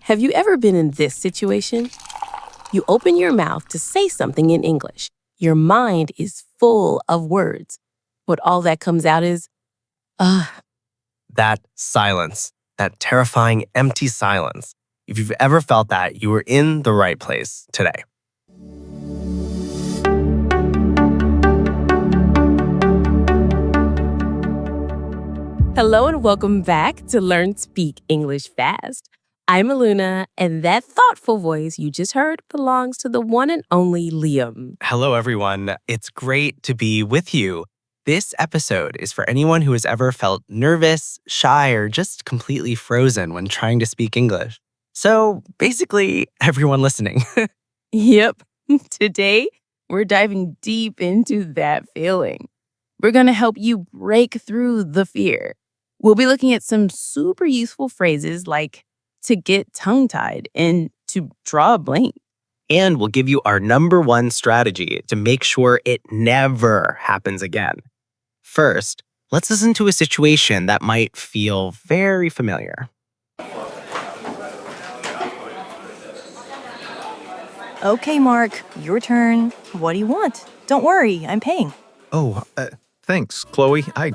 Have you ever been in this situation? You open your mouth to say something in English. Your mind is full of words, but all that comes out is, That silence, that terrifying empty silence. If you've ever felt that, you were in the right place today. Hello and welcome back to Learn Speak English Fast. I'm Aluna, and that thoughtful voice you just heard belongs to the one and only Liam. Hello, everyone. It's great to be with you. This episode is for anyone who has ever felt nervous, shy, or just completely frozen when trying to speak English. So basically, everyone listening. Yep. Today, we're diving deep into that feeling. We're going to help you break through the fear. We'll be looking at some super useful phrases like to get tongue-tied and to draw a blank. And we'll give you our number one strategy to make sure it never happens again. First, let's listen to a situation that might feel very familiar. Okay, Mark, your turn. What do you want? Don't worry, I'm paying. Thanks, Chloe. I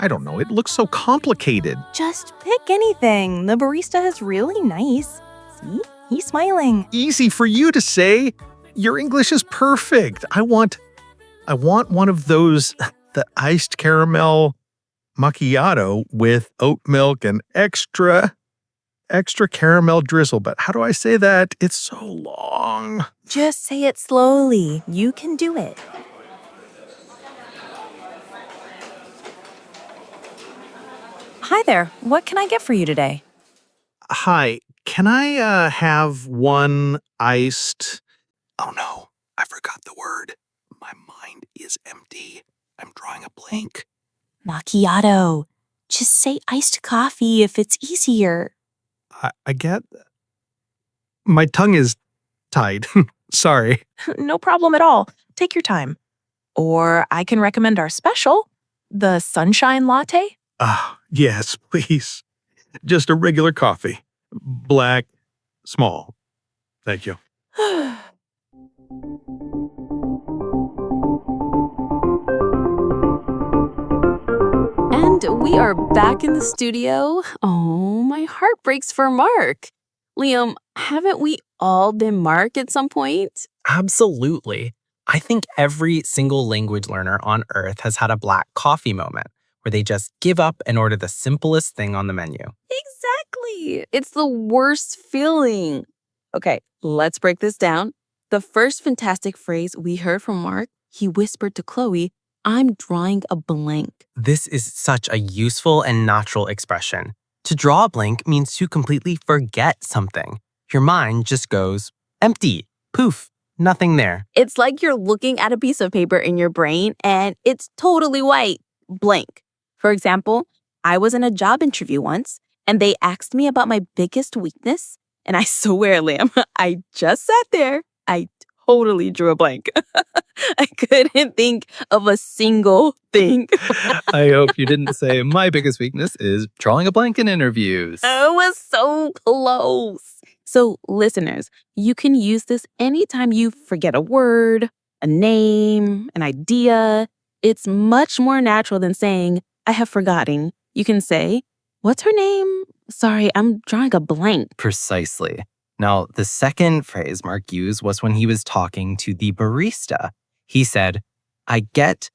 don't know. It looks so complicated. Just pick anything. The barista is really nice. See? He's smiling. Easy for you to say. Your English is perfect. I want one of those, the iced caramel macchiato with oat milk and extra caramel drizzle. But how do I say that? It's so long. Just say it slowly. You can do it. Hi there. What can I get for you today? Hi, can I have one iced... Oh no, I forgot the word. My mind is empty. I'm drawing a blank. Macchiato. Just say iced coffee if it's easier. I get... My tongue is tied. Sorry. No problem at all. Take your time. Or I can recommend our special, the Sunshine Latte. Yes, please. Just a regular coffee. Black, small. Thank you. And we are back in the studio. Oh, my heart breaks for Mark. Liam, haven't we all been Mark at some point? Absolutely. I think every single language learner on earth has had a black coffee moment where they just give up and order the simplest thing on the menu. Exactly. It's the worst feeling. Okay, let's break this down. The first fantastic phrase we heard from Mark, he whispered to Chloe, "I'm drawing a blank." This is such a useful and natural expression. To draw a blank means to completely forget something. Your mind just goes empty, poof, nothing there. It's like you're looking at a piece of paper in your brain and it's totally white, blank. For example, I was in a job interview once and they asked me about my biggest weakness. And I swear, Liam, I just sat there. I totally drew a blank. I couldn't think of a single thing. I hope you didn't say my biggest weakness is drawing a blank in interviews. I was so close. So listeners, you can use this anytime you forget a word, a name, an idea. It's much more natural than saying, "I have forgotten." You can say, "What's her name? Sorry, I'm drawing a blank." Precisely. Now, the second phrase Mark used was when he was talking to the barista. He said, "I get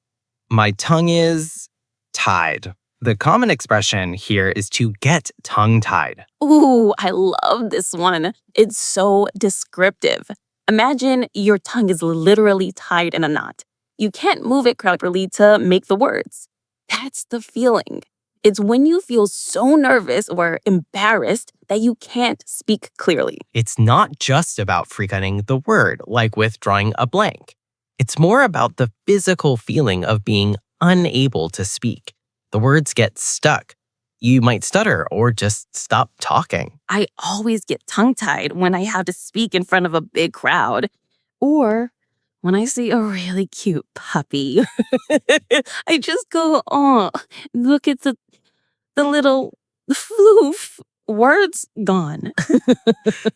my tongue is tied." The common expression here is to get tongue-tied. Ooh, I love this one. It's so descriptive. Imagine your tongue is literally tied in a knot. You can't move it properly to make the words. That's the feeling. It's when you feel so nervous or embarrassed that you can't speak clearly. It's not just about forgetting the word, like with drawing a blank. It's more about the physical feeling of being unable to speak. The words get stuck. You might stutter or just stop talking. I always get tongue-tied when I have to speak in front of a big crowd. Or when I see a really cute puppy. I just go, "Oh, look at the little floof." words gone.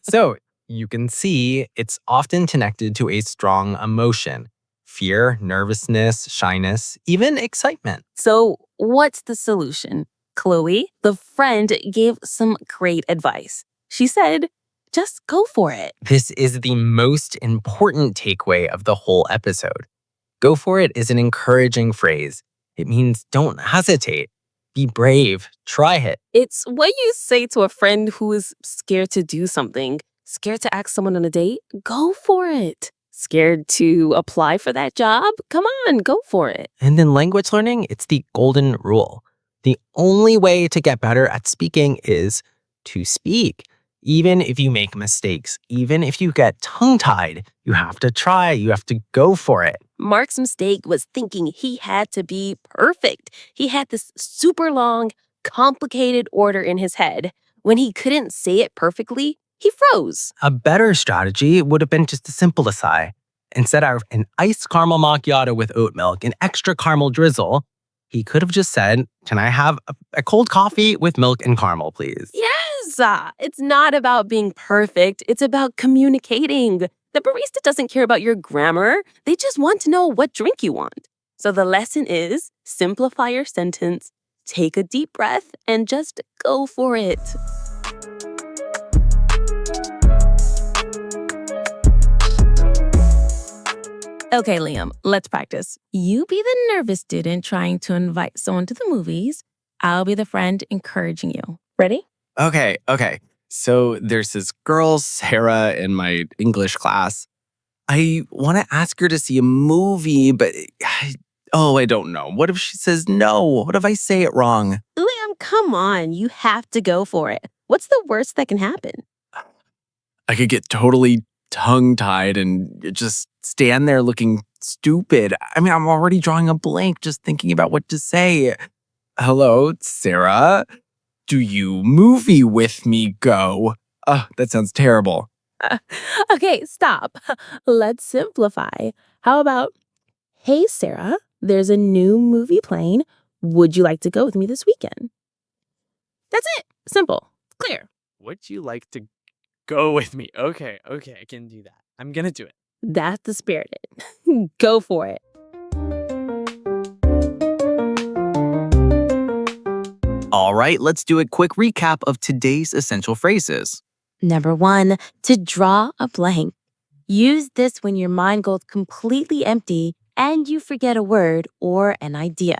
So you can see it's often connected to a strong emotion: fear, nervousness, shyness, even excitement. So, what's the solution? Chloe, the friend, gave some great advice. She said, just go for it. This is the most important takeaway of the whole episode. Go for it is an encouraging phrase. It means don't hesitate. Be brave. Try it. It's what you say to a friend who is scared to do something, scared to ask someone on a date. Go for it. Scared to apply for that job? Come on, go for it. And in language learning, it's the golden rule. The only way to get better at speaking is to speak. Even if you make mistakes, even if you get tongue-tied, you have to try, you have to go for it. Mark's mistake was thinking he had to be perfect. He had this super long, complicated order in his head. When he couldn't say it perfectly, he froze. A better strategy would have been just to simplify. Instead of an iced caramel macchiato with oat milk and extra caramel drizzle, he could have just said, can I have a cold coffee with milk and caramel, please? Yes! It's not about being perfect. It's about communicating. The barista doesn't care about your grammar. They just want to know what drink you want. So the lesson is simplify your sentence, take a deep breath, and just go for it. Okay, Liam, let's practice. You be the nervous student trying to invite someone to the movies. I'll be the friend encouraging you. Ready? Okay. So there's this girl, Sarah, in my English class. I want to ask her to see a movie, but I don't know. What if she says no? What if I say it wrong? Liam, come on. You have to go for it. What's the worst that can happen? I could get totally tongue-tied and just stand there looking stupid. I mean, I'm already drawing a blank just thinking about what to say. Hello, Sarah? Do you movie with me go? That sounds terrible. Okay, stop. Let's simplify. How about, hey, Sarah, there's a new movie playing. Would you like to go with me this weekend? That's it. Simple. Clear. Would you like to go with me? Okay, I can do that. I'm gonna do it. That's the spirit. Go for it. All right, let's do a quick recap of today's essential phrases. Number 1, to draw a blank. Use this when your mind goes completely empty and you forget a word or an idea.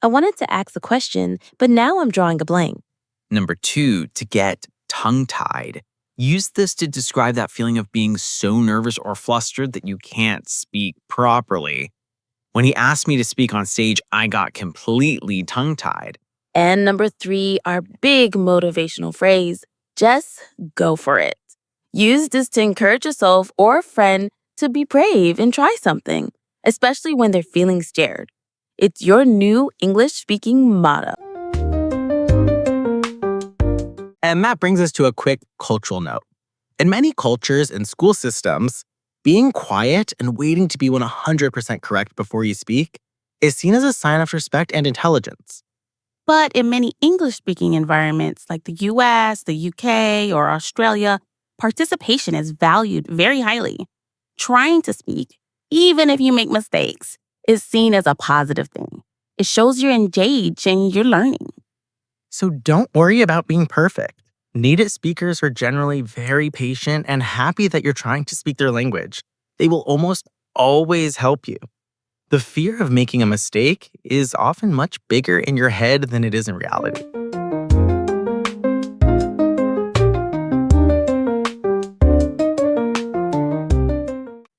I wanted to ask a question, but now I'm drawing a blank. Number 2, to get tongue-tied. Use this to describe that feeling of being so nervous or flustered that you can't speak properly. When he asked me to speak on stage, I got completely tongue-tied. And number 3, our big motivational phrase, just go for it. Use this to encourage yourself or a friend to be brave and try something, especially when they're feeling scared. It's your new English speaking motto. And that brings us to a quick cultural note. In many cultures and school systems, being quiet and waiting to be 100% correct before you speak is seen as a sign of respect and intelligence. But in many English-speaking environments like the US, the UK, or Australia, participation is valued very highly. Trying to speak, even if you make mistakes, is seen as a positive thing. It shows you're engaged and you're learning. So don't worry about being perfect. Native speakers are generally very patient and happy that you're trying to speak their language. They will almost always help you. The fear of making a mistake is often much bigger in your head than it is in reality.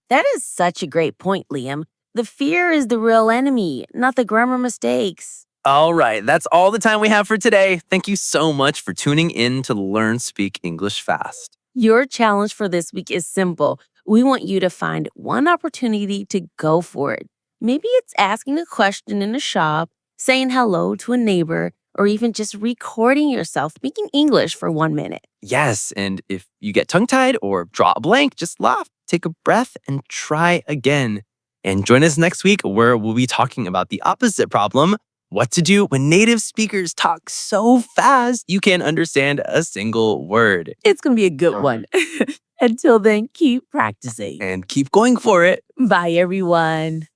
That is such a great point, Liam. The fear is the real enemy, not the grammar mistakes. All right, that's all the time we have for today. Thank you so much for tuning in to Learn Speak English Fast. Your challenge for this week is simple. We want you to find one opportunity to go for it. Maybe it's asking a question in a shop, saying hello to a neighbor, or even just recording yourself speaking English for 1 minute. Yes, and if you get tongue-tied or draw a blank, just laugh, take a breath, and try again. And join us next week where we'll be talking about the opposite problem, what to do when native speakers talk so fast you can't understand a single word. It's going to be a good one. Until then, keep practicing. And keep going for it. Bye, everyone.